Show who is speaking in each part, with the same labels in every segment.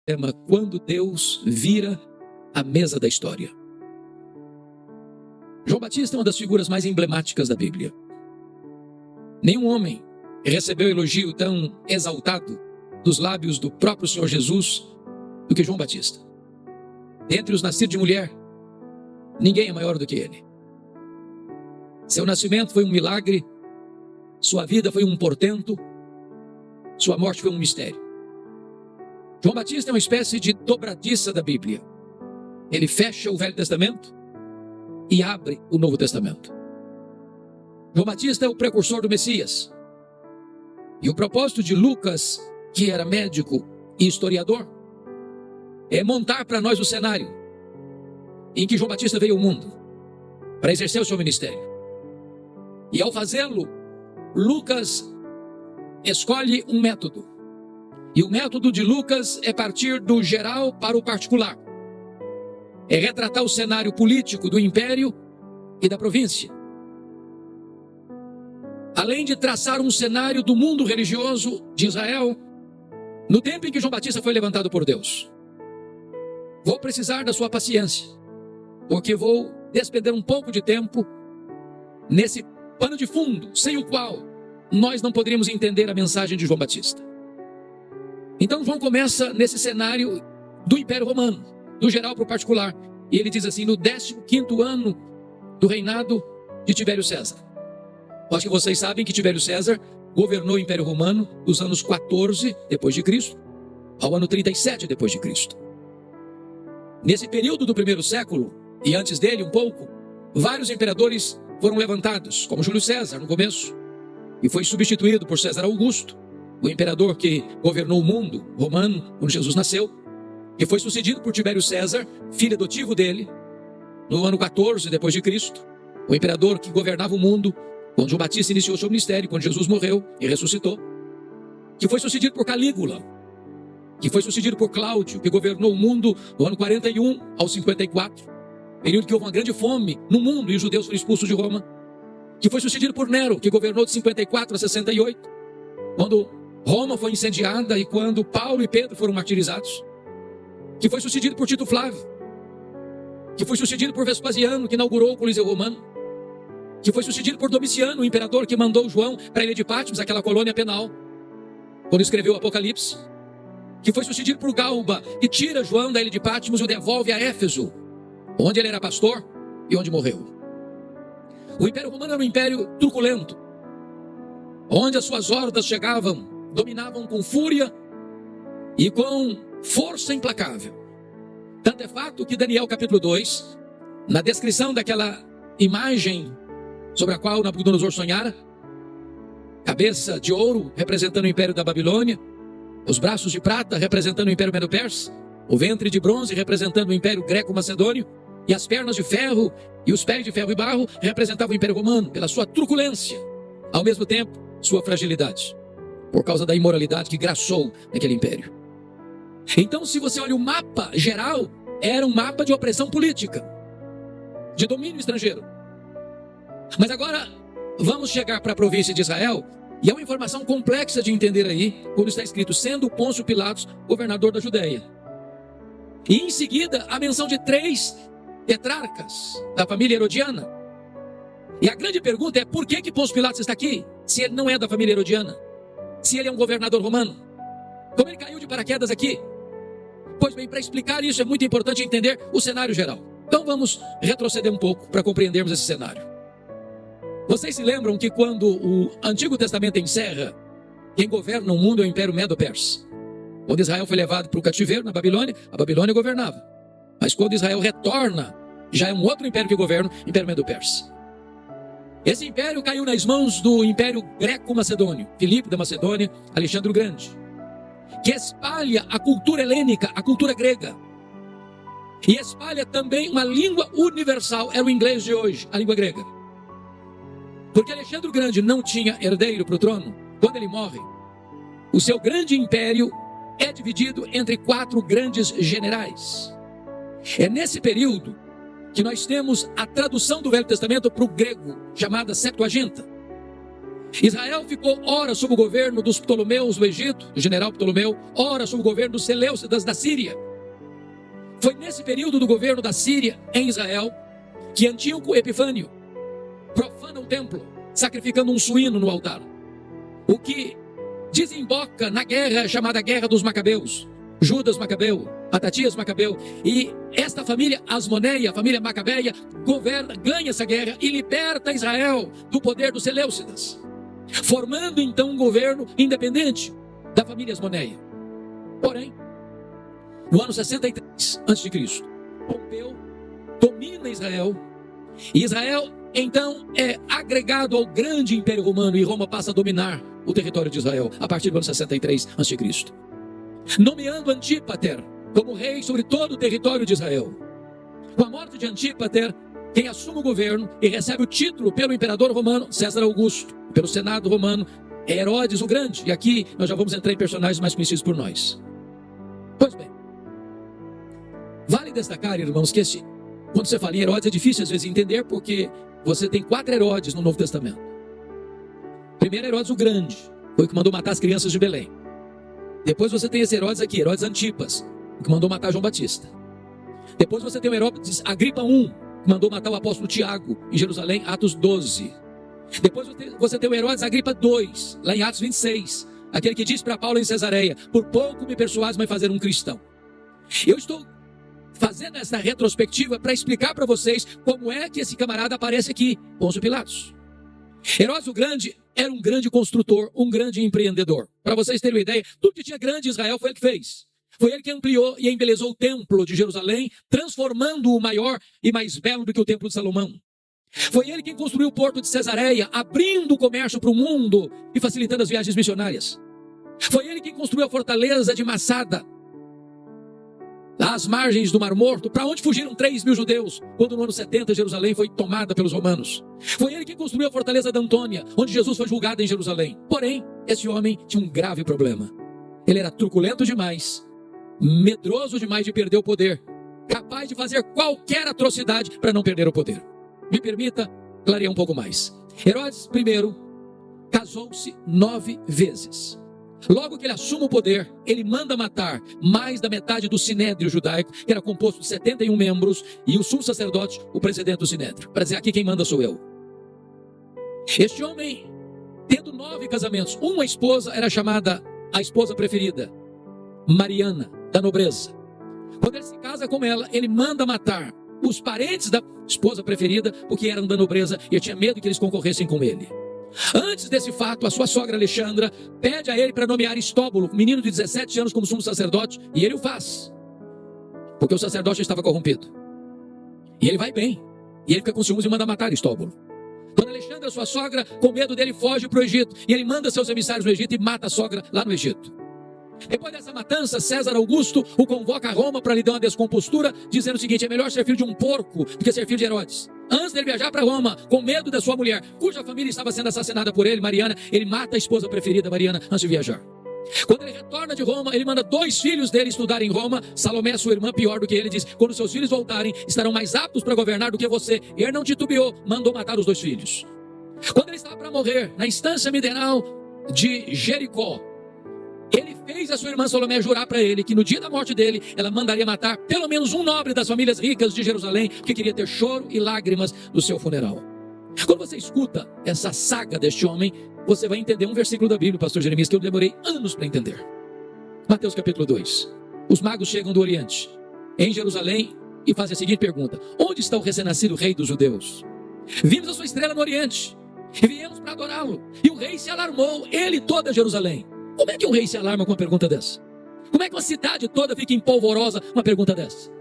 Speaker 1: tema Quando Deus Vira a Mesa da História. João Batista é uma das figuras mais emblemáticas da Bíblia. Nenhum homem recebeu elogio tão exaltado dos lábios do próprio Senhor Jesus do que João Batista. Entre os nascidos de mulher, ninguém é maior do que ele. Seu nascimento foi um milagre, sua vida foi um portento, sua morte foi um mistério. João Batista é uma espécie de dobradiça da Bíblia. Ele fecha o Velho Testamento e abre o Novo Testamento. João Batista é o precursor do Messias. E o propósito de Lucas, que era médico e historiador, é montar para nós o cenário em que João Batista veio ao mundo para exercer o seu ministério. E ao fazê-lo, Lucas escolhe um método. E o método de Lucas é partir do geral para o particular. É retratar o cenário político do império e da província. Além de traçar um cenário do mundo religioso de Israel, no tempo em que João Batista foi levantado por Deus. Vou precisar da sua paciência, porque vou despender um pouco de tempo nesse pano de fundo, sem o qual nós não poderíamos entender a mensagem de João Batista. Então João começa nesse cenário do Império Romano, do geral para o particular. E ele diz assim, no 15º ano do reinado de Tibério César. Acho que vocês sabem que Tibério César governou o Império Romano dos anos 14 depois de Cristo ao ano 37 depois de Cristo. Nesse período do primeiro século, e antes dele um pouco, vários imperadores foram levantados, como Júlio César no começo, e foi substituído por César Augusto, o imperador que governou o mundo romano quando Jesus nasceu, que foi sucedido por Tibério César, filho adotivo dele, no ano 14 depois de Cristo, o imperador que governava o mundo quando João Batista iniciou seu ministério, quando Jesus morreu e ressuscitou, que foi sucedido por Calígula, que foi sucedido por Cláudio, que governou o mundo do ano 41 ao 54, período que houve uma grande fome no mundo e os judeus foram expulsos de Roma, que foi sucedido por Nero, que governou de 54 a 68, quando Roma foi incendiada e quando Paulo e Pedro foram martirizados, que foi sucedido por Tito Flávio, que foi sucedido por Vespasiano, que inaugurou o Coliseu Romano, que foi sucedido por Domiciano, o imperador que mandou João para a ilha de Patmos, aquela colônia penal, quando escreveu o Apocalipse, que foi sucedido por Galba, que tira João da ilha de Patmos e o devolve a Éfeso, onde ele era pastor e onde morreu. O Império Romano era um império truculento, onde as suas hordas chegavam, dominavam com fúria e com força implacável. Tanto é fato que Daniel capítulo 2, na descrição daquela imagem sobre a qual Nabucodonosor sonhara, cabeça de ouro representando o império da Babilônia, os braços de prata representando o império Medo-Persa, o ventre de bronze representando o império greco-macedônio, e as pernas de ferro e os pés de ferro e barro representavam o império romano, pela sua truculência, ao mesmo tempo sua fragilidade, por causa da imoralidade que graçou naquele império. Então, se você olha o mapa geral, era um mapa de opressão política, de domínio estrangeiro. Mas agora, vamos chegar para a província de Israel, e é uma informação complexa de entender aí, quando está escrito, sendo Pôncio Pilatos governador da Judeia. E em seguida, a menção de 3 tetrarcas da família herodiana. E a grande pergunta é, por que Pôncio Pilatos está aqui, se ele não é da família herodiana? Se ele é um governador romano? Como ele caiu de paraquedas aqui? Pois bem, para explicar isso é muito importante entender o cenário geral. Então vamos retroceder um pouco para compreendermos esse cenário. Vocês se lembram que quando o Antigo Testamento encerra, quem governa o mundo é o Império Medo-Persa. Quando Israel foi levado para o cativeiro na Babilônia, a Babilônia governava. Mas quando Israel retorna, já é um outro império que governa, o Império Medo-Persa. Esse império caiu nas mãos do Império Greco-Macedônio, Filipe da Macedônia, Alexandre o Grande, que espalha a cultura helênica, a cultura grega. E espalha também uma língua universal, era o inglês de hoje, a língua grega. Porque Alexandre o Grande não tinha herdeiro para o trono. Quando ele morre, o seu grande império é dividido entre 4 grandes generais. É nesse período que nós temos a tradução do Velho Testamento para o grego, chamada Septuaginta. Israel ficou ora sob o governo dos Ptolomeus do Egito, do general Ptolomeu, ora sob o governo dos Seleucidas da Síria. Foi nesse período do governo da Síria em Israel que Antíoco Epifânio profana o templo, sacrificando um suíno no altar. O que desemboca na guerra chamada Guerra dos Macabeus. Judas Macabeu, Matatias Macabeu, e esta família Asmoneia, a família Macabeia, ganha essa guerra e liberta Israel do poder dos Seleucidas, formando então um governo independente da família Asmoneia. Porém, no ano 63 a.C., Pompeu domina Israel, e Israel então é agregado ao grande Império Romano, e Roma passa a dominar o território de Israel a partir do ano 63 a.C., nomeando Antípater como rei sobre todo o território de Israel. Com a morte de Antípater, quem assume o governo e recebe o título pelo imperador romano, César Augusto, pelo Senado romano, é Herodes o Grande. E aqui nós já vamos entrar em personagens mais conhecidos por nós. Pois bem, vale destacar, irmãos, que quando você fala em Herodes é difícil às vezes entender, porque você tem 4 Herodes no Novo Testamento. Primeiro, Herodes o Grande, foi o que mandou matar as crianças de Belém. Depois você tem esse Herodes aqui, Herodes Antipas, que mandou matar João Batista. Depois você tem o Herodes Agripa I, que mandou matar o apóstolo Tiago em Jerusalém, Atos 12. Depois você tem o Herodes Agripa II, lá em Atos 26, aquele que disse para Paulo em Cesareia: por pouco me persuades, mas fazer um cristão. Eu estou fazendo essa retrospectiva para explicar para vocês como é que esse camarada aparece aqui, Pôncio Pilatos. Herodes o Grande era um grande construtor, um grande empreendedor. Para vocês terem uma ideia, tudo que tinha grande em Israel foi ele que fez. Foi ele que ampliou e embelezou o templo de Jerusalém, transformando-o maior e mais belo do que o templo de Salomão. Foi ele quem construiu o porto de Cesareia, abrindo o comércio para o mundo e facilitando as viagens missionárias. Foi ele quem construiu a fortaleza de Massada, às margens do Mar Morto, para onde fugiram 3.000 judeus, quando no ano 70 Jerusalém foi tomada pelos romanos. Foi ele que construiu a fortaleza de Antônia, onde Jesus foi julgado em Jerusalém. Porém, esse homem tinha um grave problema. Ele era truculento demais, medroso demais de perder o poder, capaz de fazer qualquer atrocidade para não perder o poder. Me permita clarear um pouco mais. Herodes I casou-se 9 vezes. Logo que ele assume o poder, ele manda matar mais da metade do sinédrio judaico, que era composto de 71 membros, e o sumo sacerdote, o presidente do sinédrio, para dizer: aqui quem manda sou eu. Este homem, tendo 9 casamentos, uma esposa era chamada a esposa preferida, Mariana, da nobreza. Quando ele se casa com ela, ele manda matar os parentes da esposa preferida, porque eram da nobreza, e eu tinha medo que eles concorressem com ele. Antes desse fato, a sua sogra Alexandra pede a ele para nomear Estóbulo, menino de 17 anos, como sumo sacerdote, e ele o faz, porque o sacerdote estava corrompido. E ele vai bem, e ele fica com ciúmes e manda matar Estóbulo. Dona Alexandra, sua sogra, com medo dele, foge para o Egito, e ele manda seus emissários no Egito e mata a sogra lá no Egito. Depois dessa matança, César Augusto o convoca a Roma para lhe dar uma descompostura, dizendo o seguinte: é melhor ser filho de um porco do que ser filho de Herodes. Antes dele viajar para Roma, com medo da sua mulher, cuja família estava sendo assassinada por ele, Mariana, ele mata a esposa preferida, Mariana, antes de viajar. Quando ele retorna de Roma, ele manda 2 filhos dele estudar em Roma. Salomé, sua irmã, pior do que ele, diz: quando seus filhos voltarem, estarão mais aptos para governar do que você. E ele não titubeou, mandou matar os 2 filhos. Quando ele estava para morrer, na estância mineral de Jericó, ele fez a sua irmã Salomé jurar para ele que no dia da morte dele, ela mandaria matar pelo menos um nobre das famílias ricas de Jerusalém, que queria ter choro e lágrimas no seu funeral. Quando você escuta essa saga deste homem, você vai entender um versículo da Bíblia, pastor Jeremias, que eu demorei anos para entender. Mateus capítulo 2. Os magos chegam do Oriente, em Jerusalém, e fazem a seguinte pergunta: onde está o recém-nascido rei dos judeus? Vimos a sua estrela no Oriente, e viemos para adorá-lo. E o rei se alarmou, ele e toda Jerusalém. Como é que um rei se alarma com uma pergunta dessa? Como é que uma cidade toda fica empolvorosa com uma pergunta dessa?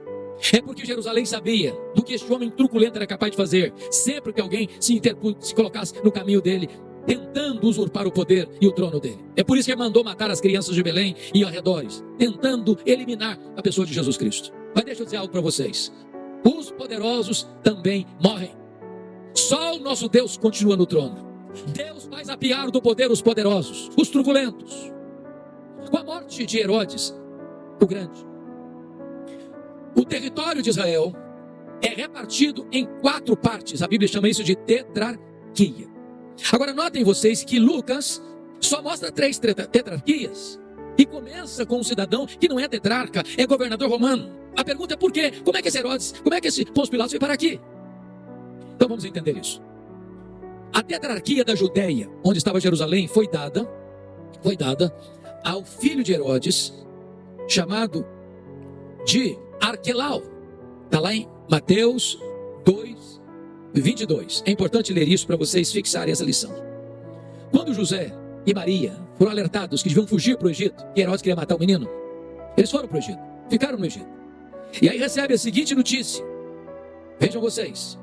Speaker 1: É porque Jerusalém sabia do que este homem truculento era capaz de fazer, sempre que alguém se colocasse no caminho dele, tentando usurpar o poder e o trono dele. É por isso que ele mandou matar as crianças de Belém e arredores, tentando eliminar a pessoa de Jesus Cristo. Mas deixa eu dizer algo para vocês: os poderosos também morrem. Só o nosso Deus continua no trono. Deus faz apiar do poder os poderosos, os truculentos. Com a morte de Herodes o Grande, o território de Israel é repartido em 4 partes. A Bíblia chama isso de tetrarquia. Agora notem vocês que Lucas só mostra 3 tetrarquias e começa com um cidadão que não é tetrarca, é governador romano. A pergunta é por quê? Como é que esse Herodes, como é que esse Pôncio Pilatos veio parar aqui? Então vamos entender isso. A tetrarquia da Judeia, onde estava Jerusalém, foi dada ao filho de Herodes, chamado de Arquelau. Está lá em Mateus 2, 22. É importante ler isso para vocês fixarem essa lição. Quando José e Maria foram alertados que deviam fugir para o Egito, que Herodes queria matar o menino, eles foram para o Egito, ficaram no Egito. E aí recebe a seguinte notícia. Vejam vocês.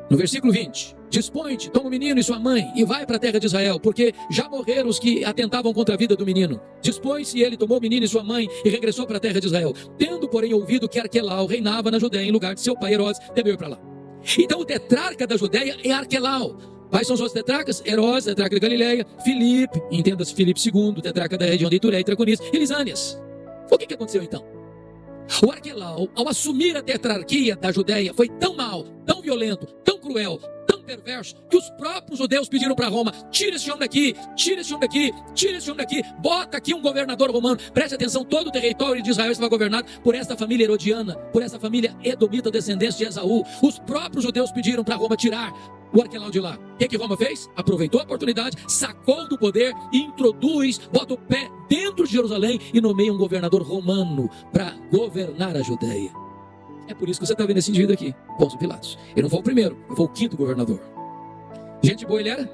Speaker 1: No versículo 20. Dispõe-te, toma o menino e sua mãe e vai para a terra de Israel, porque já morreram os que atentavam contra a vida do menino. Dispôs-se ele, tomou o menino e sua mãe e regressou para a terra de Israel. Tendo, porém, ouvido que Arquelau reinava na Judeia em lugar de seu pai Herodes, deveu ir para lá. Então o tetrarca da Judeia é Arquelau. Quais são os outros tetrarcas? Herodes, tetrarca de Galileia, Filipe, entenda-se Filipe II, tetrarca da região de Itureia e Traconis, e Lisânias. O que aconteceu então? O Arquelau, ao assumir a tetrarquia da Judeia, foi tão mau, tão violento, tão cruel, tão perverso, que os próprios judeus pediram para Roma: tira esse homem daqui, tira esse homem daqui, tira esse homem daqui, bota aqui um governador romano. Preste atenção, todo o território de Israel estava governado por esta família herodiana, por essa família edomita, descendente de Esaú. Os próprios judeus pediram para Roma tirar o Arquelau de lá. O que Roma fez? Aproveitou a oportunidade, sacou do poder, introduz, bota o pé dentro de Jerusalém e nomeia um governador romano para governar a Judeia. É por isso que você está vendo esse indivíduo aqui, Pôncio Pilatos. Ele não foi o primeiro, ele foi o 5º governador. Gente boa ele era?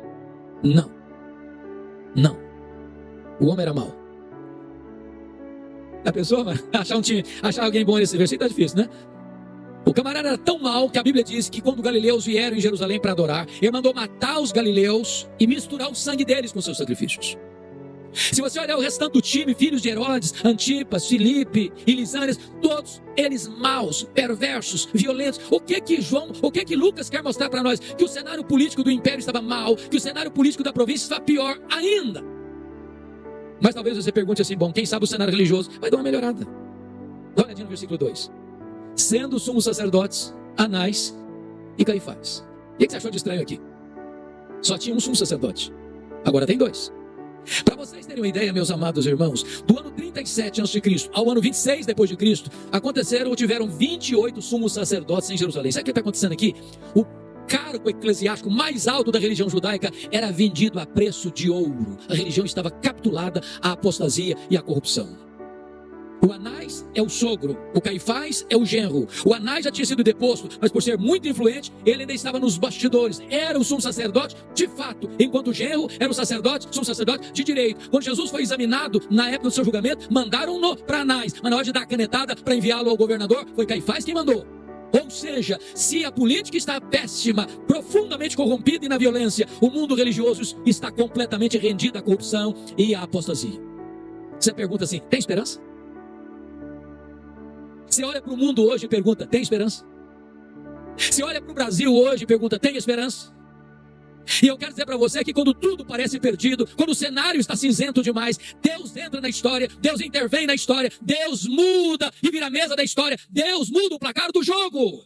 Speaker 1: Não. Não. O homem era mau. A pessoa achar alguém bom nesse versículo está difícil, né? O camarada era tão mau que a Bíblia diz que quando os galileus vieram em Jerusalém para adorar, ele mandou matar os galileus e misturar o sangue deles com seus sacrifícios. Se você olhar o restante do time, filhos de Herodes, Antipas, Filipe e Lisânias, todos eles maus, perversos, violentos. O que Lucas quer mostrar para nós? Que o cenário político do império estava mal, que o cenário político da província estava pior ainda. Mas talvez você pergunte assim: bom, quem sabe o cenário religioso vai dar uma melhorada. Dá uma olhadinha no versículo 2. Sendo os sumos sacerdotes Anás e Caifás. O que você achou de estranho aqui? Só tinha um sumo sacerdote, agora tem 2. Para vocês terem uma ideia, meus amados irmãos, do ano 37 a.C. ao ano 26 depois de Cristo, aconteceram ou tiveram 28 sumos sacerdotes em Jerusalém. Sabe o que está acontecendo aqui? O cargo eclesiástico mais alto da religião judaica era vendido a preço de ouro. A religião estava capitulada à apostasia e à corrupção. O Anás é o sogro, o Caifás é o genro. O Anás já tinha sido deposto, mas por ser muito influente, ele ainda estava nos bastidores. Era o sumo sacerdote de fato, enquanto o genro era o sumo sacerdote de direito. Quando Jesus foi examinado na época do seu julgamento, mandaram-no para Anás, mas na hora de dar a canetada para enviá-lo ao governador, foi Caifás quem mandou. Ou seja, se a política está péssima, profundamente corrompida e na violência, o mundo religioso está completamente rendido à corrupção e à apostasia. Você pergunta assim: tem esperança? Você olha para o mundo hoje e pergunta: tem esperança? Você olha para o Brasil hoje e pergunta: tem esperança? E eu quero dizer para você que quando tudo parece perdido, quando o cenário está cinzento demais, Deus entra na história, Deus intervém na história, Deus muda e vira a mesa da história, Deus muda o placar do jogo.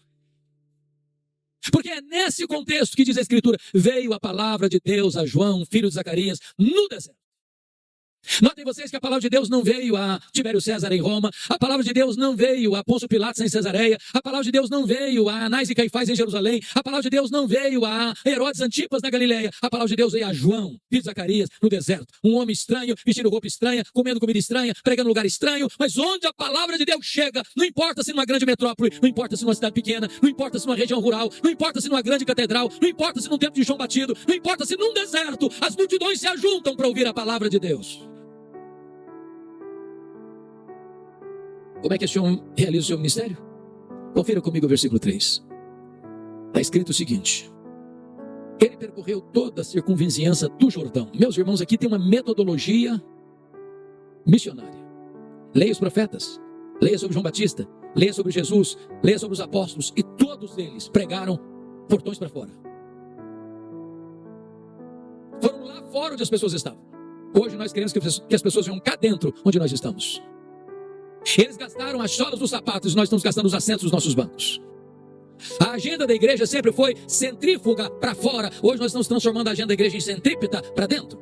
Speaker 1: Porque é nesse contexto que diz a Escritura: veio a palavra de Deus a João, filho de Zacarias, no deserto. Notem vocês que a palavra de Deus não veio a Tibério César em Roma, a palavra de Deus não veio a Pôncio Pilatos em Cesareia, a palavra de Deus não veio a Anás e Caifás em Jerusalém, a palavra de Deus não veio a Herodes Antipas na Galileia, a palavra de Deus veio a João, filho de Zacarias, no deserto. Um homem estranho, vestindo roupa estranha, comendo comida estranha, pregando em lugar estranho, mas onde a palavra de Deus chega, não importa se numa grande metrópole, não importa se numa cidade pequena, não importa se numa região rural, não importa se numa grande catedral, não importa se num templo de João Batido, não importa se num deserto, as multidões se ajuntam para ouvir a palavra de Deus. Como é que esse homem realiza o seu ministério? Confira comigo o versículo 3. Está escrito o seguinte: ele percorreu toda a circunvizinhança do Jordão. Meus irmãos, aqui tem uma metodologia missionária. Leia os profetas, leia sobre João Batista, leia sobre Jesus, leia sobre os apóstolos, e todos eles pregaram portões para fora. Foram lá fora onde as pessoas estavam. Hoje nós queremos que as pessoas venham cá dentro onde nós estamos. Eles gastaram as solas dos sapatos e nós estamos gastando os assentos dos nossos bancos. A agenda da igreja sempre foi centrífuga para fora. Hoje nós estamos transformando a agenda da igreja em centrípeta para dentro.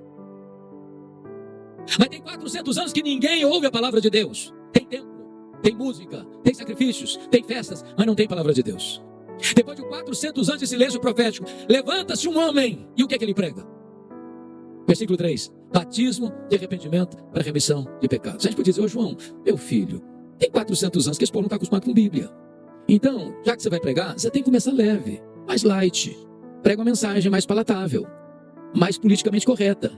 Speaker 1: Mas tem 400 anos que ninguém ouve a palavra de Deus. Tem templo, tem música, tem sacrifícios, tem festas, mas não tem palavra de Deus. Depois de 400 anos de silêncio profético, levanta-se um homem, e o que é que ele prega? Versículo 3, batismo de arrependimento para remissão de pecados. A gente pode dizer, ô João, meu filho, tem 400 anos que esse povo não está acostumado com Bíblia. Então, já que você vai pregar, você tem que começar leve, mais light. Prega uma mensagem mais palatável, mais politicamente correta.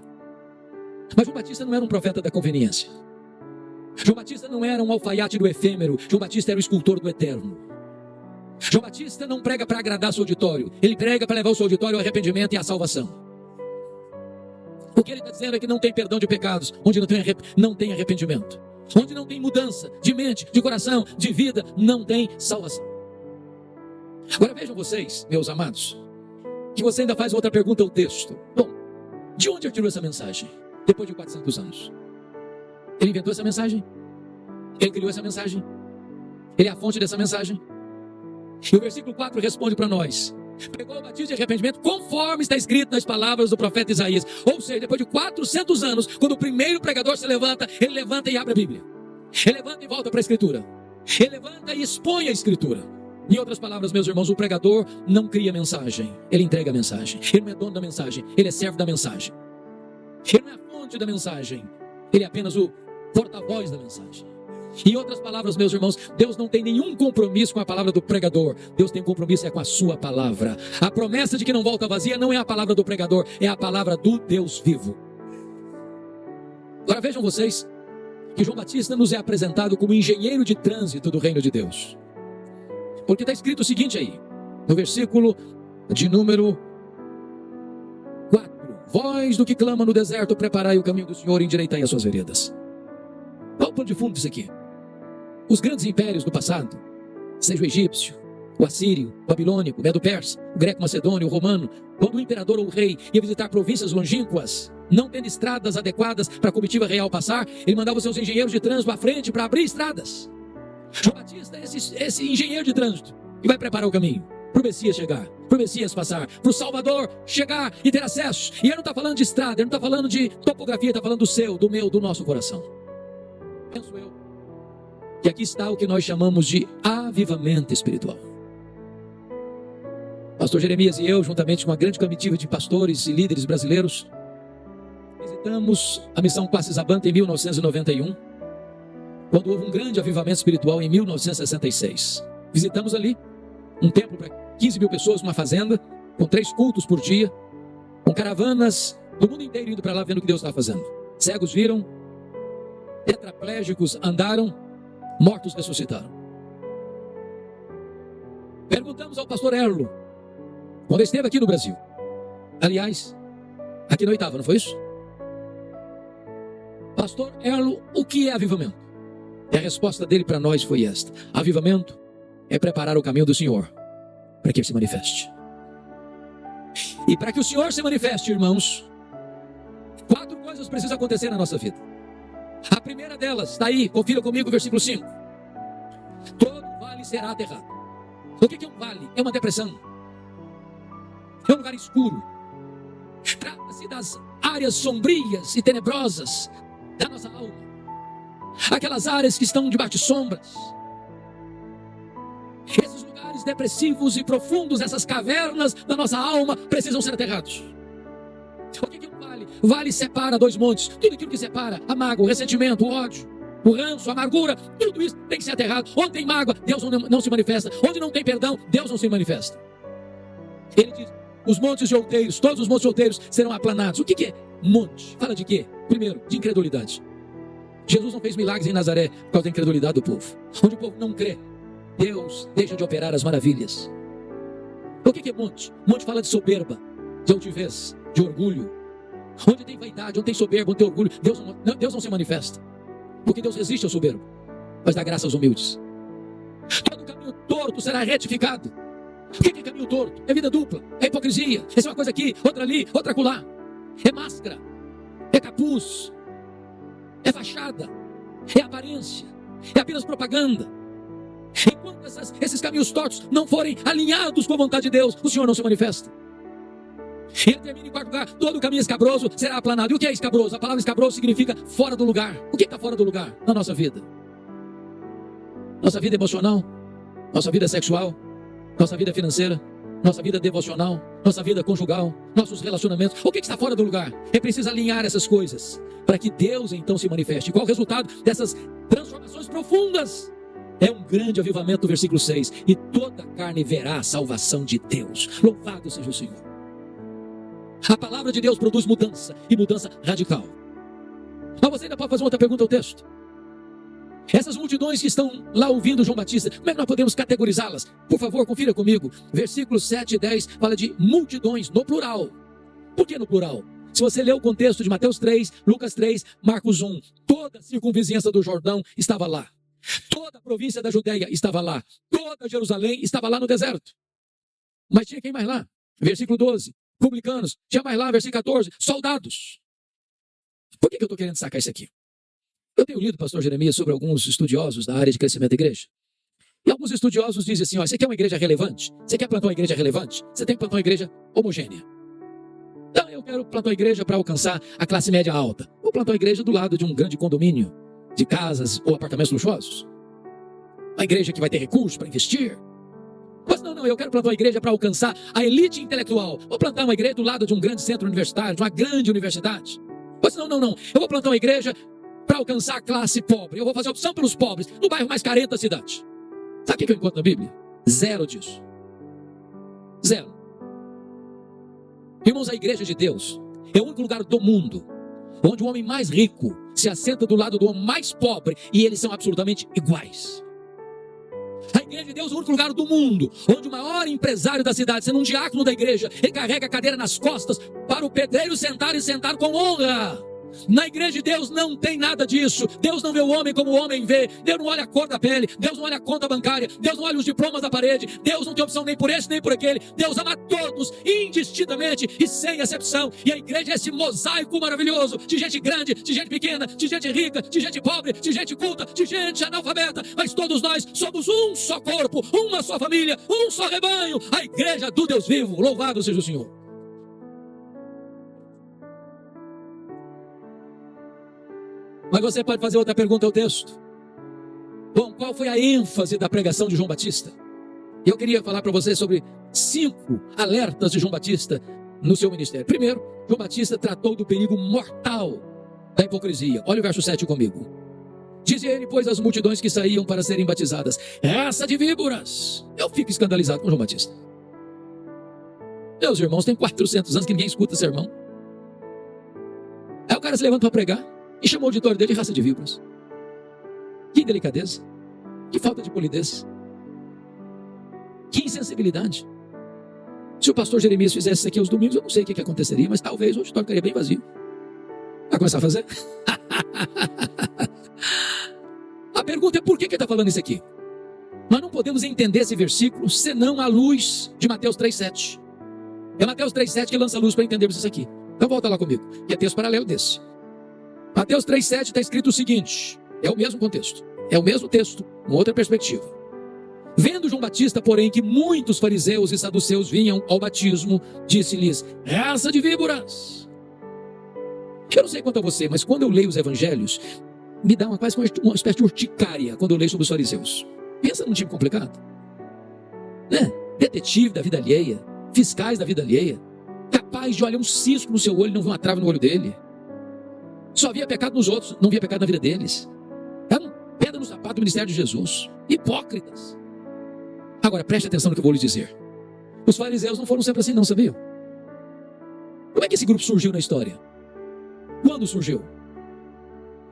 Speaker 1: Mas João Batista não era um profeta da conveniência. João Batista não era um alfaiate do efêmero. João Batista era o escultor do eterno. João Batista não prega para agradar seu auditório. Ele prega para levar o seu auditório ao arrependimento e à salvação. O que ele está dizendo é que não tem perdão de pecados onde não tem arrependimento. Onde não tem mudança de mente, de coração, de vida, não tem salvação. Agora vejam vocês, meus amados, que você ainda faz outra pergunta ao texto. Bom, de onde ele tirou essa mensagem? Depois de 400 anos. Ele inventou essa mensagem? Ele criou essa mensagem? Ele é a fonte dessa mensagem? E o versículo 4 responde para nós. Pregou o batismo de arrependimento conforme está escrito nas palavras do profeta Isaías. Ou seja, depois de 400 anos, quando o primeiro pregador se levanta, ele levanta e abre a Bíblia. Ele levanta e volta para a Escritura. Ele levanta e expõe a Escritura. Em outras palavras, meus irmãos, o pregador não cria mensagem, ele entrega a mensagem. Ele não é dono da mensagem, ele é servo da mensagem. Ele não é a fonte da mensagem, ele é apenas o porta-voz da mensagem. Em outras palavras, meus irmãos, Deus não tem nenhum compromisso com a palavra do pregador. Deus tem compromisso com a sua palavra. A promessa de que não volta vazia não é a palavra do pregador, é a palavra do Deus vivo. Agora vejam vocês que João Batista nos é apresentado como engenheiro de trânsito do reino de Deus. Porque está escrito o seguinte aí, no versículo de número 4. Voz do que clama no deserto, preparai o caminho do Senhor e endireitai as suas veredas. Qual é o pano de fundo disso aqui? Os grandes impérios do passado, seja o egípcio, o assírio, o babilônico, o medo-persa, o greco-macedônio, o romano, quando o imperador ou o rei ia visitar províncias longínquas, não tendo estradas adequadas para a comitiva real passar, ele mandava os seus engenheiros de trânsito à frente para abrir estradas. João Batista é esse engenheiro de trânsito que vai preparar o caminho para o Messias chegar, para o Messias passar, para o Salvador chegar e ter acesso. E ele não está falando de estrada, ele não está falando de topografia, ele está falando do seu, do meu, do nosso coração. Penso eu que aqui está o que nós chamamos de avivamento espiritual. Pastor Jeremias e eu, juntamente com uma grande comitiva de pastores e líderes brasileiros, visitamos a missão Classes Abanta em 1991, quando houve um grande avivamento espiritual em 1966. Visitamos ali um templo para 15 mil pessoas, uma fazenda, com 3 cultos por dia, com caravanas do mundo inteiro indo para lá vendo o que Deus estava fazendo. Cegos viram, tetraplégicos andaram, mortos ressuscitaram. Perguntamos ao pastor Erlo, quando ele esteve aqui no Brasil, aliás, aqui na 8ª, não foi isso? Pastor Erlo, o que é avivamento? E a resposta dele para nós foi esta: avivamento é preparar o caminho do Senhor para que ele se manifeste. E para que o Senhor se manifeste, irmãos, 4 coisas precisam acontecer na nossa vida. A primeira delas, está aí, confira comigo o versículo 5. Todo vale será aterrado. O que é um vale? É uma depressão. É um lugar escuro. Trata-se das áreas sombrias e tenebrosas da nossa alma. Aquelas áreas que estão debaixo de sombras. Esses lugares depressivos e profundos, essas cavernas da nossa alma precisam ser aterrados. O que é um vale? O vale separa 2 montes. Tudo aquilo que separa, a mágoa, o ressentimento, o ódio, o ranço, a amargura, tudo isso tem que ser aterrado. Onde tem mágoa, Deus não se manifesta. Onde não tem perdão, Deus não se manifesta. Ele diz, os montes de outeiros, todos os montes de outeiros serão aplanados. O que é monte? Fala de quê? Primeiro, de incredulidade. Jesus não fez milagres em Nazaré por causa da incredulidade do povo. Onde o povo não crê, Deus deixa de operar as maravilhas. O que é monte? Monte fala de soberba, de altivez, de orgulho. Onde tem vaidade, onde tem soberba, onde tem orgulho, Deus não se manifesta. Porque Deus resiste ao soberbo, mas dá graça aos humildes. Todo caminho torto será retificado. O que é caminho torto? É vida dupla, é hipocrisia. Essa é uma coisa aqui, outra ali, outra acolá. É máscara, é capuz, é fachada, é aparência, é apenas propaganda. Enquanto esses caminhos tortos não forem alinhados com a vontade de Deus, o Senhor não se manifesta. Ele termina em quarto lugar: todo caminho escabroso será aplanado. E o que é escabroso? A palavra escabroso significa fora do lugar. O que está fora do lugar na nossa vida? Nossa vida emocional, nossa vida sexual, nossa vida financeira, nossa vida devocional, nossa vida conjugal, nossos relacionamentos. O que está fora do lugar? É preciso alinhar essas coisas para que Deus então se manifeste. Qual o resultado dessas transformações profundas? É um grande avivamento do versículo 6. E toda carne verá a salvação de Deus. Louvado seja o Senhor. A palavra de Deus produz mudança, e mudança radical. Mas você ainda pode fazer outra pergunta ao texto. Essas multidões que estão lá ouvindo João Batista, como é que nós podemos categorizá-las? Por favor, confira comigo. Versículos 7 e 10 fala de multidões no plural. Por que no plural? Se você ler o contexto de Mateus 3, Lucas 3, Marcos 1, toda a circunvizinhança do Jordão estava lá. Toda a província da Judeia estava lá. Toda Jerusalém estava lá no deserto. Mas tinha quem mais lá? Versículo 12, publicanos. Tinha mais lá, versículo 14, soldados. Por que eu estou querendo sacar isso aqui? Eu tenho lido, pastor Jeremias, sobre alguns estudiosos da área de crescimento da igreja. E alguns estudiosos dizem assim: ó, você quer uma igreja relevante? Você quer plantar uma igreja relevante? Você tem que plantar uma igreja homogênea. Então eu quero plantar uma igreja para alcançar a classe média alta. Vou plantar uma igreja do lado de um grande condomínio de casas ou apartamentos luxuosos. Uma igreja que vai ter recursos para investir. Mas não, eu quero plantar uma igreja para alcançar a elite intelectual. Vou plantar uma igreja do lado de um grande centro universitário, de uma grande universidade. Mas não, eu vou plantar uma igreja para alcançar a classe pobre. Eu vou fazer opção pelos pobres, no bairro mais carente da cidade. Sabe o que eu encontro na Bíblia? Zero disso. Zero. Irmãos, a igreja de Deus é o único lugar do mundo onde o homem mais rico se assenta do lado do homem mais pobre e eles são absolutamente iguais. A igreja de Deus é o único lugar do mundo onde o maior empresário da cidade, sendo um diácono da igreja, ele carrega a cadeira nas costas para o pedreiro sentar e sentar com honra. Na igreja de Deus não tem nada disso. Deus não vê o homem como o homem vê. Deus não olha a cor da pele. Deus não olha a conta bancária. Deus não olha os diplomas da parede. Deus não tem opção nem por esse nem por aquele. Deus ama todos indistintamente e sem exceção. E a igreja é esse mosaico maravilhoso de gente grande, de gente pequena, de gente rica, de gente pobre, de gente culta, de gente analfabeta. Mas todos nós somos um só corpo, uma só família, um só rebanho. A igreja do Deus vivo. Louvado seja o Senhor. Mas você pode fazer outra pergunta ao texto. Bom, qual foi a ênfase da pregação de João Batista? Eu queria falar para você sobre 5 alertas de João Batista no seu ministério. Primeiro, João Batista tratou do perigo mortal da hipocrisia. Olha o verso 7 comigo. Dizia ele, pois, as multidões que saíam para serem batizadas: raça de víboras. Eu fico escandalizado com João Batista. Meus irmãos, tem 400 anos que ninguém escuta sermão. Aí o cara se levanta para pregar e chamou o auditório dele de raça de víboras. Que delicadeza, que falta de polidez, que insensibilidade. Se o pastor Jeremias fizesse isso aqui aos domingos, eu não sei o que aconteceria, mas talvez o auditório ficaria bem vazio. Vai começar a fazer? A pergunta é: por que ele está falando isso aqui? Nós não podemos entender esse versículo senão à luz de Mateus 3,7. É Mateus 3,7 que lança a luz para entendermos isso aqui. Então volta lá comigo, que é texto paralelo desse. Mateus 3,7 está escrito o seguinte: é o mesmo contexto, é o mesmo texto, uma outra perspectiva. Vendo João Batista, porém, que muitos fariseus e saduceus vinham ao batismo, disse-lhes: raça de víboras. Eu não sei quanto a você, mas quando eu leio os evangelhos, me dá quase uma espécie de urticária quando eu leio sobre os fariseus. Pensa num time complicado, né? Detetive da vida alheia, fiscais da vida alheia, capaz de olhar um cisco no seu olho e não ver uma trave no olho dele. Só via pecado nos outros, não via pecado na vida deles. Era pedra no sapato do ministério de Jesus. Hipócritas. Agora preste atenção no que eu vou lhe dizer. Os fariseus não foram sempre assim, não, sabiam? Como é que esse grupo surgiu na história? Quando surgiu?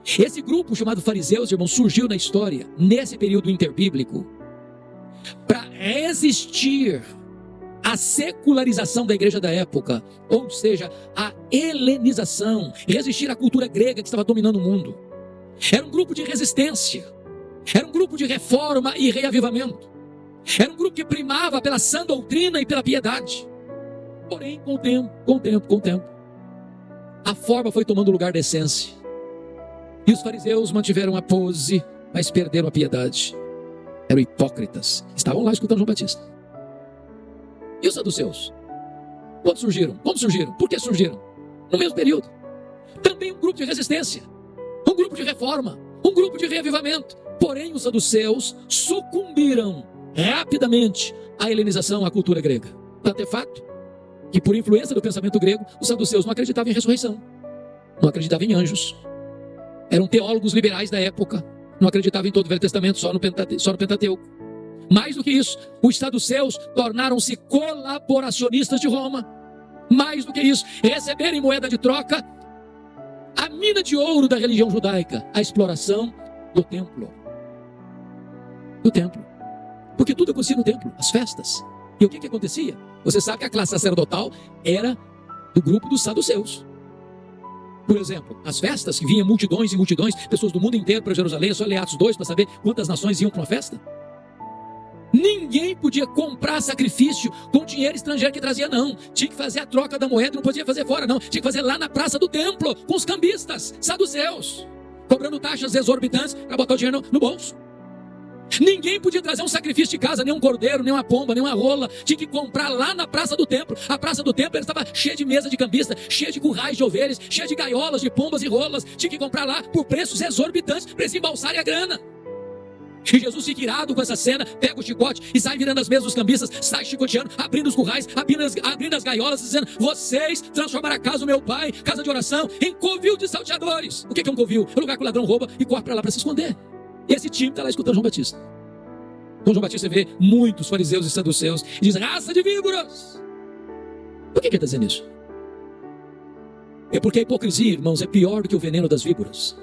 Speaker 1: Esse grupo chamado fariseus, irmãos, surgiu na história, nesse período interbíblico, para resistir a secularização da igreja da época, ou seja, a helenização, resistir à cultura grega que estava dominando o mundo. Era um grupo de resistência, era um grupo de reforma e reavivamento, era um grupo que primava pela sã doutrina e pela piedade. Porém, com o tempo, a forma foi tomando o lugar da essência, e os fariseus mantiveram a pose, mas perderam a piedade. eram hipócritas, estavam lá escutando João Batista. E os saduceus? Quando surgiram? Como surgiram? Por que surgiram? No mesmo período. Também um grupo de resistência, um grupo de reforma, um grupo de reavivamento. Porém, os saduceus sucumbiram rapidamente à helenização, à cultura grega. Tanto é fato que, por influência do pensamento grego, os saduceus não acreditavam em ressurreição, não acreditavam em anjos. Eram teólogos liberais da época, não acreditavam em todo o Velho Testamento, só no Pentateuco. Mais do que isso, os saduceus tornaram-se colaboracionistas de Roma. Mais do que isso, receberam em moeda de troca a mina de ouro da religião judaica, a exploração do templo. Do templo. Porque tudo acontecia no templo, as festas. E o que acontecia? Você sabe que a classe sacerdotal era do grupo dos saduceus. Por exemplo, as festas que vinham multidões e multidões, pessoas do mundo inteiro para Jerusalém, é só ler Atos 2 para saber quantas nações iam para uma festa. Ninguém podia comprar sacrifício com dinheiro estrangeiro que trazia, não. Tinha que fazer a troca da moeda, não podia fazer fora, não. Tinha que fazer lá na praça do templo, com os cambistas, saduceus, cobrando taxas exorbitantes para botar o dinheiro no bolso. Ninguém podia trazer um sacrifício de casa, nem um cordeiro, nem uma pomba, nem uma rola. Tinha que comprar lá na praça do templo. A praça do templo estava cheia de mesa de cambista, cheia de currais de ovelhas, cheia de gaiolas, de pombas e rolas. Tinha que comprar lá por preços exorbitantes para eles embalsarem a grana. E Jesus fica irado com essa cena, pega o chicote e sai virando as mesas dos cambistas, sai chicoteando, abrindo os currais, abrindo as gaiolas, dizendo: vocês transformaram a casa do meu pai, casa de oração, em covil de salteadores. O que é um covil? É um lugar que o ladrão rouba e corre para lá para se esconder. E esse time está lá escutando João Batista. Então João Batista vê muitos fariseus e saduceus e diz: raça de víboras. Por que ele está dizendo isso? É porque a hipocrisia, irmãos, é pior do que o veneno das víboras.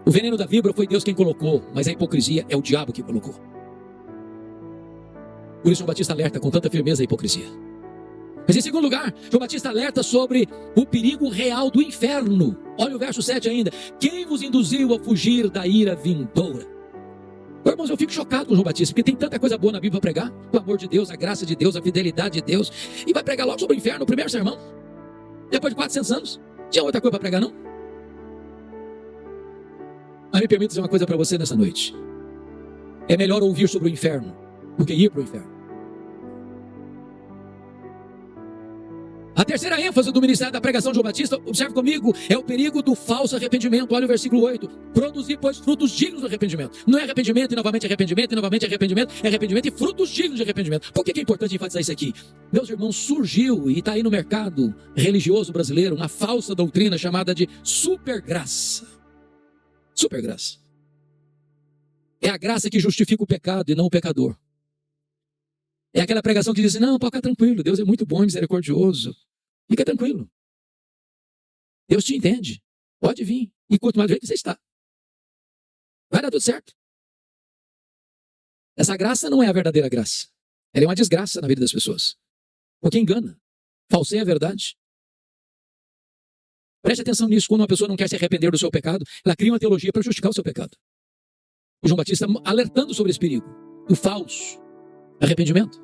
Speaker 1: O veneno da víbora foi Deus quem colocou, mas a hipocrisia é o diabo que colocou. Por isso João Batista alerta com tanta firmeza a hipocrisia. Mas em segundo lugar, João Batista alerta sobre o perigo real do inferno. Olha o verso 7 ainda. Quem vos induziu a fugir da ira vindoura? Irmãos, eu fico chocado com João Batista, porque tem tanta coisa boa na Bíblia para pregar. O amor de Deus, a graça de Deus, a fidelidade de Deus. E vai pregar logo sobre o inferno, no primeiro sermão. Depois de 400 anos. Tinha outra coisa para pregar, não? Mas me permita dizer uma coisa para você nessa noite. É melhor ouvir sobre o inferno do que ir para o inferno. A terceira ênfase do ministério da pregação de João Batista, observe comigo, é o perigo do falso arrependimento. Olha o versículo 8. Produzir, pois, frutos dignos do arrependimento. Não é arrependimento e novamente arrependimento, e novamente arrependimento. É arrependimento e frutos dignos de arrependimento. Por que é importante enfatizar isso aqui? Meus irmãos, surgiu e está aí no mercado religioso brasileiro uma falsa doutrina chamada de supergraça. Supergraça. É a graça que justifica o pecado e não o pecador. É aquela pregação que diz assim: não, pode ficar tranquilo, Deus é muito bom e misericordioso. Fica tranquilo. Deus te entende. Pode vir. E quanto mais do jeito que você está. Vai dar tudo certo. Essa graça não é a verdadeira graça. Ela é uma desgraça na vida das pessoas. Porque engana. Falseia a verdade. Preste atenção nisso. Quando uma pessoa não quer se arrepender do seu pecado, ela cria uma teologia para justificar o seu pecado. O João Batista alertando sobre esse perigo. O falso arrependimento.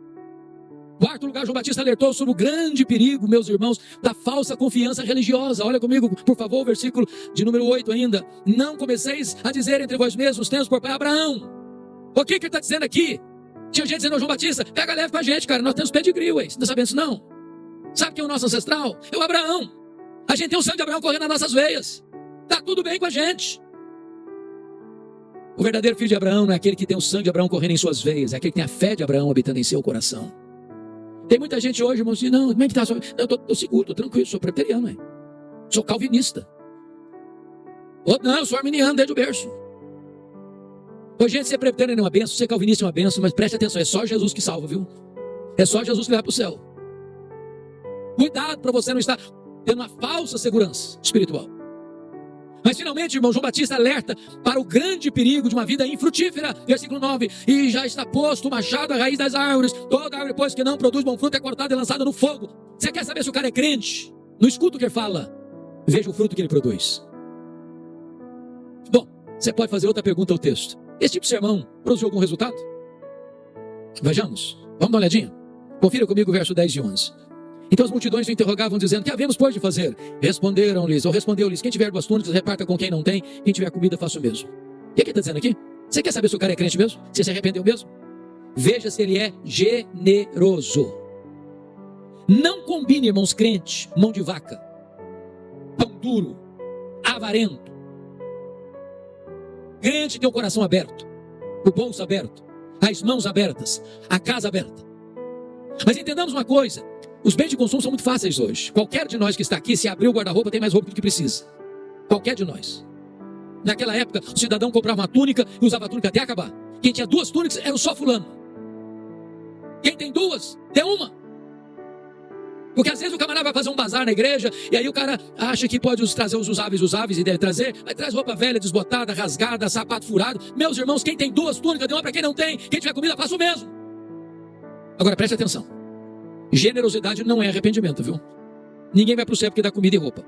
Speaker 1: Quarto lugar, João Batista alertou sobre o grande perigo, meus irmãos, da falsa confiança religiosa. Olha comigo, por favor, o versículo de número 8 ainda. Não comeceis a dizer entre vós mesmos: temos por pai Abraão. O que ele está dizendo aqui? Tinha gente dizendo: João Batista, pega leve com a gente, cara, nós temos pedigree, ué. Você não está sabendo isso, não? Sabe quem é o nosso ancestral? É o Abraão. A gente tem o sangue de Abraão correndo nas nossas veias. Está tudo bem com a gente. O verdadeiro filho de Abraão não é aquele que tem o sangue de Abraão correndo em suas veias, é aquele que tem a fé de Abraão habitando em seu coração. Tem muita gente hoje, irmão, assim: não, como é que está? Eu estou seguro, estou tranquilo, sou preteriano, hein? Sou calvinista. Outro, não, eu sou arminiano desde o berço. Hoje, gente, ser preteriano é uma benção, ser calvinista é uma benção, mas preste atenção, é só Jesus que salva, viu? É só Jesus que leva para o céu. Cuidado para você não estar tendo uma falsa segurança espiritual. Mas finalmente, irmão, João Batista alerta para o grande perigo de uma vida infrutífera. Versículo 9. E já está posto o machado à raiz das árvores. Toda árvore, pois, que não produz bom fruto é cortada e lançada no fogo. Você quer saber se o cara é crente? Não escuta o que ele fala. Veja o fruto que ele produz. Bom, você pode fazer outra pergunta ao texto. Esse tipo de sermão produziu algum resultado? Vejamos. Vamos dar uma olhadinha? Confira comigo o verso 10 e 11. Então as multidões o interrogavam, dizendo: que havemos, pois, de fazer? Responderam-lhes, ou respondeu-lhes: quem tiver duas túnicas, reparta com quem não tem. Quem tiver comida, faça o mesmo. O que ele está dizendo aqui? Você quer saber se o cara é crente mesmo? Se se arrependeu mesmo? Veja se ele é generoso. Não combine, irmãos, crente, mão de vaca, pão duro, avarento. Crente tem o coração aberto, o bolso aberto, as mãos abertas, a casa aberta. Mas entendamos uma coisa, os bens de consumo são muito fáceis hoje. Qualquer de nós que está aqui, se abrir o guarda-roupa, tem mais roupa do que precisa. Qualquer de nós. Naquela época, o cidadão comprava uma túnica e usava a túnica até acabar. Quem tinha 2 túnicas era só fulano. Quem tem 2, tem uma. Porque às vezes o camarada vai fazer um bazar na igreja, e aí o cara acha que pode trazer os usáveis, e deve trazer, mas traz roupa velha, desbotada, rasgada, sapato furado. Meus irmãos, quem tem 2 túnicas, dê uma para quem não tem. Quem tiver comida, faça o mesmo. Agora preste atenção. Generosidade não é arrependimento, viu? Ninguém vai para o céu porque dá comida e roupa.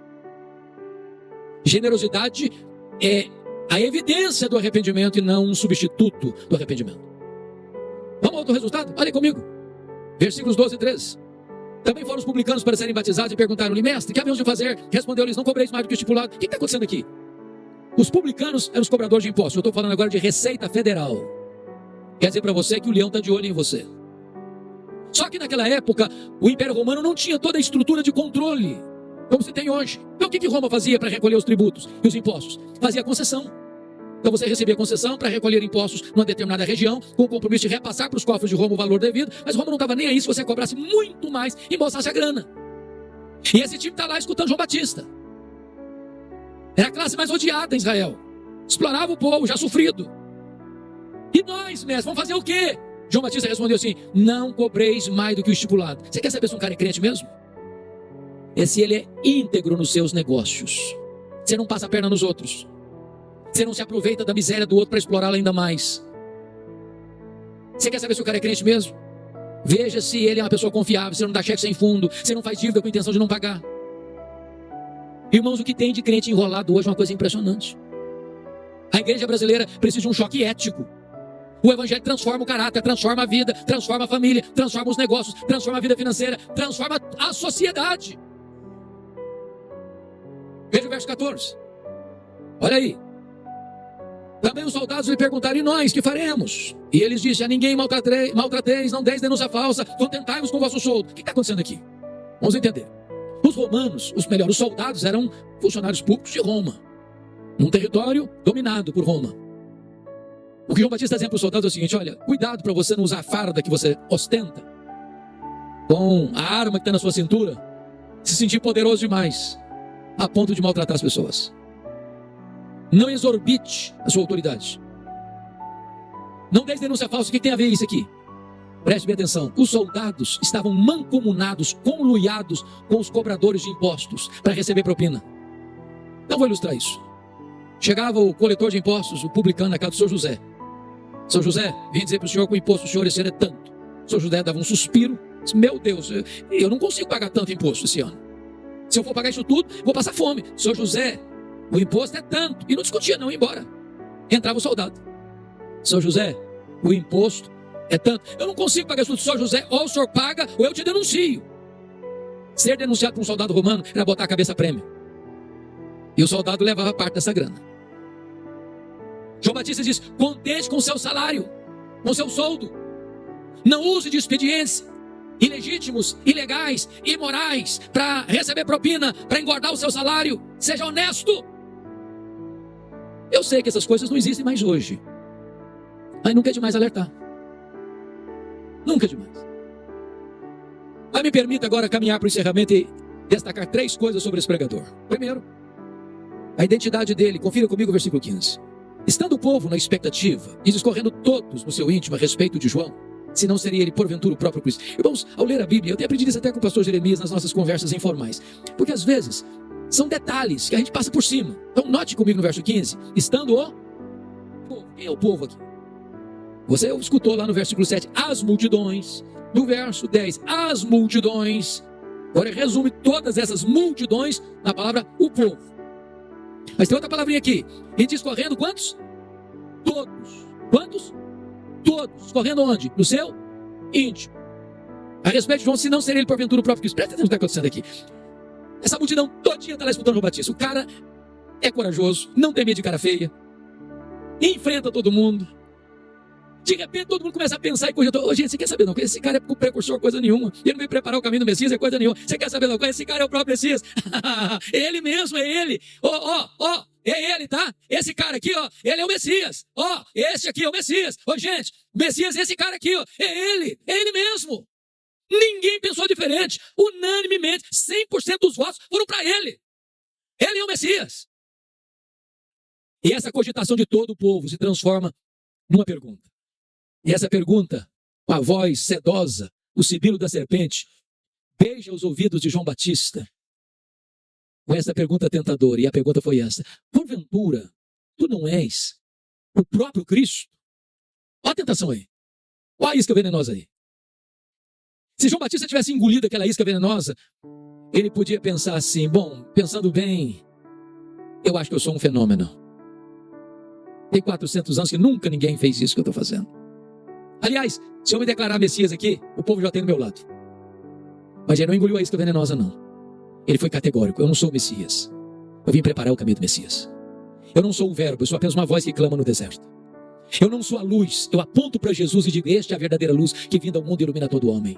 Speaker 1: Generosidade é a evidência do arrependimento e não um substituto do arrependimento. Vamos ao outro resultado? Olhem comigo. Versículos 12 e 13. Também foram os publicanos para serem batizados e perguntaram-lhe: mestre, que havemos de fazer? Respondeu-lhes: não cobreis mais do que o estipulado. O que está acontecendo aqui? Os publicanos eram os cobradores de impostos. Eu estou falando agora de Receita Federal. Quer dizer para você que o leão está de olho em você. Só que naquela época, o Império Romano não tinha toda a estrutura de controle como se tem hoje. Então o que Roma fazia para recolher os tributos e os impostos? Fazia concessão. Então você recebia concessão para recolher impostos numa determinada região, com o compromisso de repassar para os cofres de Roma o valor devido, mas Roma não estava nem aí se você cobrasse muito mais e embolsasse a grana. E esse time está lá escutando João Batista. Era a classe mais odiada em Israel. Explorava o povo, já sofrido. E nós, mestre, vamos fazer o quê? João Batista respondeu assim: não cobreis mais do que o estipulado. Você quer saber se um cara é crente mesmo? É se ele é íntegro nos seus negócios. Você não passa a perna nos outros. Você não se aproveita da miséria do outro para explorá-la ainda mais. Você quer saber se o cara é crente mesmo? Veja se ele é uma pessoa confiável, se não dá cheque sem fundo, se não faz dívida com intenção de não pagar. Irmãos, o que tem de crente enrolado hoje é uma coisa impressionante. A igreja brasileira precisa de um choque ético. O evangelho transforma o caráter, transforma a vida, transforma a família, transforma os negócios, transforma a vida financeira, transforma a sociedade. Veja o verso 14. Olha aí. Também os soldados lhe perguntaram: e nós, que faremos? E eles disseram: a ninguém maltrateis, não deis denúncia falsa, contentai-vos com o vosso soldo. O que está acontecendo aqui? Vamos entender. Os romanos, os soldados eram funcionários públicos de Roma, num território dominado por Roma. O que João Batista está dizendo para os soldados é o seguinte: olha, cuidado para você não usar a farda que você ostenta, com a arma que está na sua cintura, se sentir poderoso demais, a ponto de maltratar as pessoas. Não exorbite a sua autoridade. Não dê denúncia falsa. O que tem a ver isso aqui? Preste bem atenção. Os soldados estavam mancomunados, conluiados com os cobradores de impostos para receber propina. Não vou ilustrar isso. Chegava o coletor de impostos, o publicano na casa do Sr. José. Sr. José, vim dizer para o senhor que o imposto do senhor esse ano é tanto. O Sr. José dava um suspiro. Disse: meu Deus, eu não consigo pagar tanto imposto esse ano. Se eu for pagar isso tudo, vou passar fome. Sr. José, o imposto é tanto. E não discutia, não, ia embora. Entrava o soldado: Sr. José, o imposto é tanto. Eu não consigo pagar isso tudo. Sr. José, ou o senhor paga ou eu te denuncio. Ser denunciado por um soldado romano era botar a cabeça a prêmio. E o soldado levava parte dessa grana. João Batista diz: contente com o seu salário, com o seu soldo. Não use de expedientes ilegítimos, ilegais, imorais, para receber propina, para engordar o seu salário. Seja honesto. Eu sei que essas coisas não existem mais hoje, mas nunca é demais alertar. Nunca é demais. Mas me permita agora caminhar para o encerramento e destacar 3 coisas sobre esse pregador. Primeiro, a identidade dele. Confira comigo o versículo 15. Estando o povo na expectativa e discorrendo todos no seu íntimo a respeito de João, se não seria ele porventura o próprio Cristo. Irmãos, ao ler a Bíblia, eu tenho aprendido isso até com o pastor Jeremias nas nossas conversas informais, porque às vezes são detalhes que a gente passa por cima. Então note comigo no verso 15, estando o povo. Quem é o povo aqui? Você escutou lá no versículo 7, as multidões. No verso 10, as multidões. Agora resume todas essas multidões na palavra o povo. Mas tem outra palavrinha aqui. E discorrendo quantos? Todos. Quantos? Todos. Correndo onde? No seu íntimo. A respeito de João, se não seria ele porventura o próprio Cristo. Presta atenção no que está acontecendo aqui. Essa multidão todinha está lá escutando João Batista. O cara é corajoso, não tem medo de cara feia. enfrenta todo mundo. De repente todo mundo começa a pensar e cogitar. Ô, gente, você quer saber não? Esse cara é precursor coisa nenhuma. Ele não veio preparar o caminho do Messias, é coisa nenhuma. Você quer saber não? Esse cara é o próprio Messias. Ele mesmo, é ele. É ele, tá? Esse cara aqui, ó, ele é o Messias. Esse aqui é o Messias. Gente, Messias, esse cara aqui, ó, é ele mesmo. Ninguém pensou diferente. Unanimemente, 100% dos votos foram para ele. Ele é o Messias. E essa cogitação de todo o povo se transforma numa pergunta. E essa pergunta, com a voz sedosa, o sibilo da serpente, beija os ouvidos de João Batista com essa pergunta tentadora. E a pergunta foi essa: porventura, tu não és o próprio Cristo? Olha a tentação aí. Olha a isca venenosa aí. Se João Batista tivesse engolido aquela isca venenosa, ele podia pensar assim: bom, pensando bem, eu acho que eu sou um fenômeno. Tem 400 anos que nunca ninguém fez isso que eu estou fazendo. Aliás, se eu me declarar Messias aqui, o povo já tem do meu lado. Mas ele não engoliu a isca venenosa, não. Ele foi categórico: eu não sou o Messias. Eu vim preparar o caminho do Messias. Eu não sou o verbo, eu sou apenas uma voz que clama no deserto. Eu não sou a luz, eu aponto para Jesus e digo: este é a verdadeira luz que vinda ao mundo e ilumina todo homem.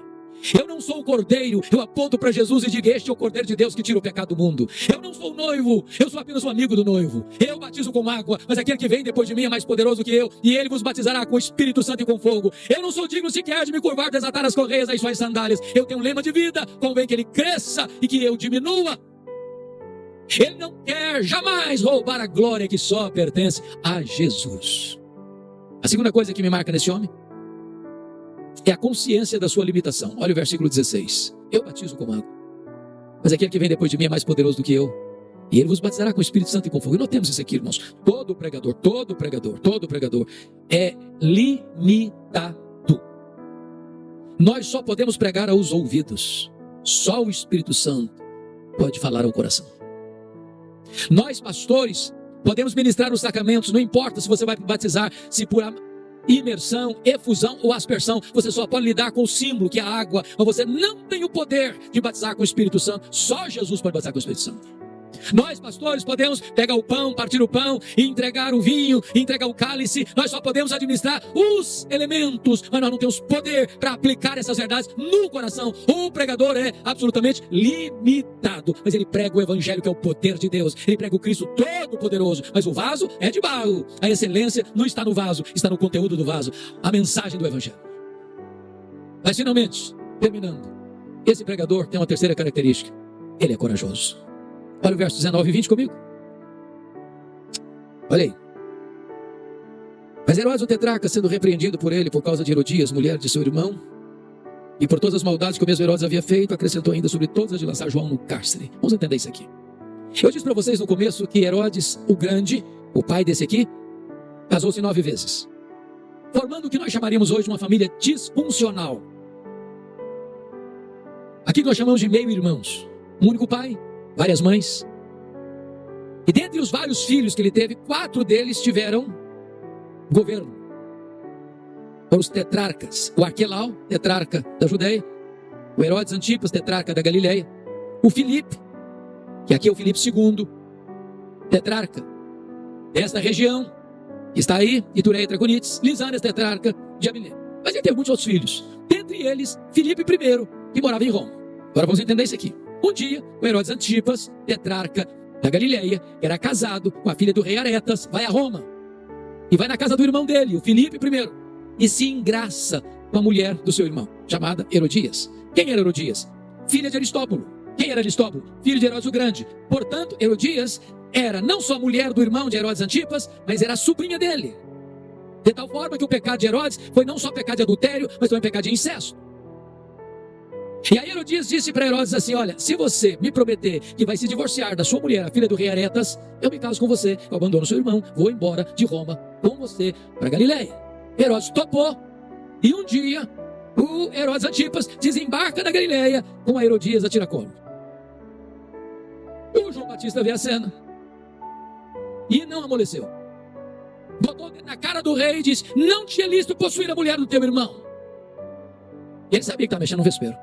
Speaker 1: Eu não sou o cordeiro, eu aponto para Jesus e digo: este é o cordeiro de Deus que tira o pecado do mundo. Eu não sou o noivo, eu sou apenas um amigo do noivo. Eu batizo com água, mas aquele que vem depois de mim é mais poderoso que eu, e ele vos batizará com o Espírito Santo e com fogo. Eu não sou digno sequer de me curvar, desatar as correias das suas sandálias. Eu tenho um lema de vida: convém que ele cresça e que eu diminua. Ele não quer jamais roubar a glória que só pertence a Jesus. A segunda coisa que me marca nesse homem é a consciência da sua limitação. Olha o versículo 16. Eu batizo com água, mas aquele que vem depois de mim é mais poderoso do que eu, e ele vos batizará com o Espírito Santo e com fogo. E notemos isso aqui, irmãos. Todo pregador é limitado. Nós só podemos pregar aos ouvidos. Só o Espírito Santo pode falar ao coração. Nós, pastores, podemos ministrar os sacramentos. Não importa se você vai batizar, se por imersão, efusão ou aspersão, você só pode lidar com o símbolo, que é a água, mas você não tem o poder de batizar com o Espírito Santo. Só Jesus pode batizar com o Espírito Santo. Nós, pastores, podemos pegar o pão, partir o pão, e entregar o vinho, entregar o cálice. Nós só podemos administrar os elementos, mas nós não temos poder para aplicar essas verdades no coração. O pregador é absolutamente limitado, mas ele prega o evangelho, que é o poder de Deus. Ele prega o Cristo todo-poderoso, mas o vaso é de barro. A excelência não está no vaso, está no conteúdo do vaso, a mensagem do evangelho. Mas finalmente, terminando, esse pregador tem uma terceira característica: ele é corajoso. Olha o verso 19 e 20 comigo. Olha aí. Mas Herodes o tetrarca, sendo repreendido por ele por causa de Herodias, mulher de seu irmão, e por todas as maldades que o mesmo Herodes havia feito, acrescentou ainda sobre todas as de lançar João no cárcere. Vamos entender isso aqui. Eu disse para vocês no começo que Herodes o Grande, o pai desse aqui, casou-se 9 vezes, formando o que nós chamaríamos hoje de uma família disfuncional. Aqui nós chamamos de meio-irmãos. Um único pai, várias mães. E dentre os vários filhos que ele teve, 4 deles tiveram governo. Foram os tetrarcas: o Arquelau, tetrarca da Judeia; o Herodes Antipas, tetrarca da Galileia; o Filipe, que aqui é o Filipe II, tetrarca desta região, que está aí, Itureia, Traconites; Lisânias, tetrarca de Abilene. Mas ele teve muitos outros filhos, dentre eles Filipe I, que morava em Roma. Agora vamos entender isso aqui. Um dia, o Herodes Antipas, tetrarca da Galileia, era casado com a filha do rei Aretas, vai a Roma e vai na casa do irmão dele, o Filipe I, e se engraça com a mulher do seu irmão, chamada Herodias. Quem era Herodias? Filha de Aristóbulo. Quem era Aristóbulo? Filho de Herodes o Grande. Portanto, Herodias era não só mulher do irmão de Herodes Antipas, mas era a sobrinha dele. De tal forma que o pecado de Herodes foi não só pecado de adultério, mas também pecado de incesto. E aí Herodias disse para Herodes assim: olha, se você me prometer que vai se divorciar da sua mulher, a filha do rei Aretas, eu me caso com você, eu abandono seu irmão, vou embora de Roma com você para Galileia. Herodes topou, e um dia o Herodes Antipas desembarca na Galileia com a Herodias a tiracolo. O João Batista vê a cena e não amoleceu. Botou na cara do rei e disse: não te é lícito possuir a mulher do teu irmão. E ele sabia que estava mexendo no vespeiro,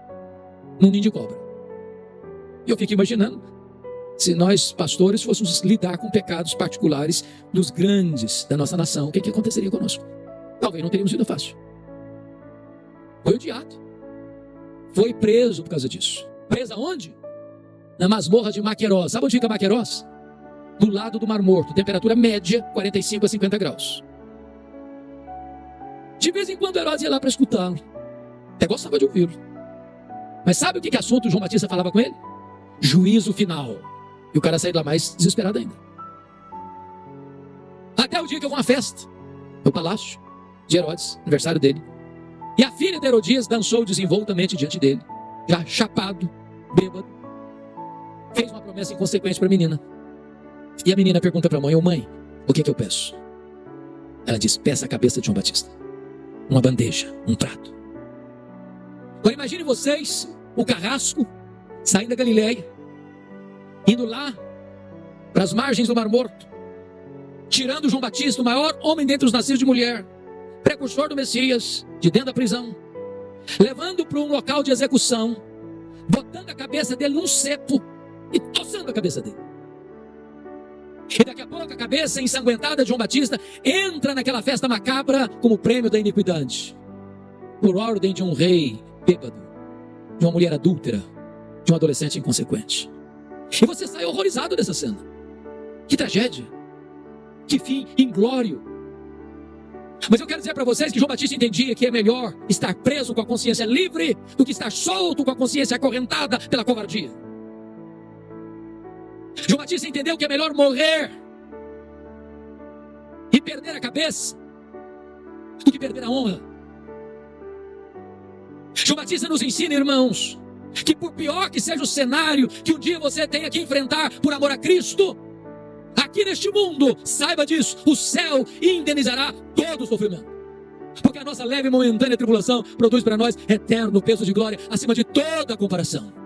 Speaker 1: num ninho de cobra. E eu fico imaginando se nós pastores fôssemos lidar com pecados particulares dos grandes da nossa nação, o que aconteceria conosco? Talvez não teríamos sido fácil. Foi odiado. Foi preso por causa disso. Preso aonde? Na masmorra de Maquerós. Sabe onde fica Maquerós? Do lado do Mar Morto. Temperatura média, 45 a 50 graus. De vez em quando Herodes ia lá para escutá-lo. Até gostava de ouvi-lo. Mas sabe o que assunto João Batista falava com ele? Juízo final. E o cara saiu lá mais desesperado ainda. Até o dia que houve uma festa no palácio de Herodes, aniversário dele. E a filha de Herodias dançou desenvoltamente diante dele, já chapado, bêbado. Fez uma promessa inconsequente para a menina. E a menina pergunta para a mãe: ô mãe, o que eu peço? Ela diz: peça a cabeça de João Batista. Uma bandeja, um prato. Agora imagine vocês, o carrasco, saindo da Galileia, indo lá para as margens do Mar Morto, tirando João Batista, o maior homem dentre os nascidos de mulher, precursor do Messias, de dentro da prisão, levando para um local de execução, botando a cabeça dele num cepo e tossando a cabeça dele. E daqui a pouco a cabeça ensanguentada de João Batista entra naquela festa macabra como prêmio da iniquidade, por ordem de um rei bêbado, de uma mulher adúltera, de um adolescente inconsequente. E você sai horrorizado dessa cena. Que tragédia, que fim inglório. Mas eu quero dizer para vocês que João Batista entendia que é melhor estar preso com a consciência livre do que estar solto com a consciência acorrentada pela covardia. João Batista entendeu que é melhor morrer e perder a cabeça do que perder a honra. João Batista nos ensina, irmãos, que por pior que seja o cenário que um dia você tenha que enfrentar por amor a Cristo, aqui neste mundo, saiba disso, o céu indenizará todo o sofrimento. Porque a nossa leve e momentânea tribulação produz para nós eterno peso de glória acima de toda comparação.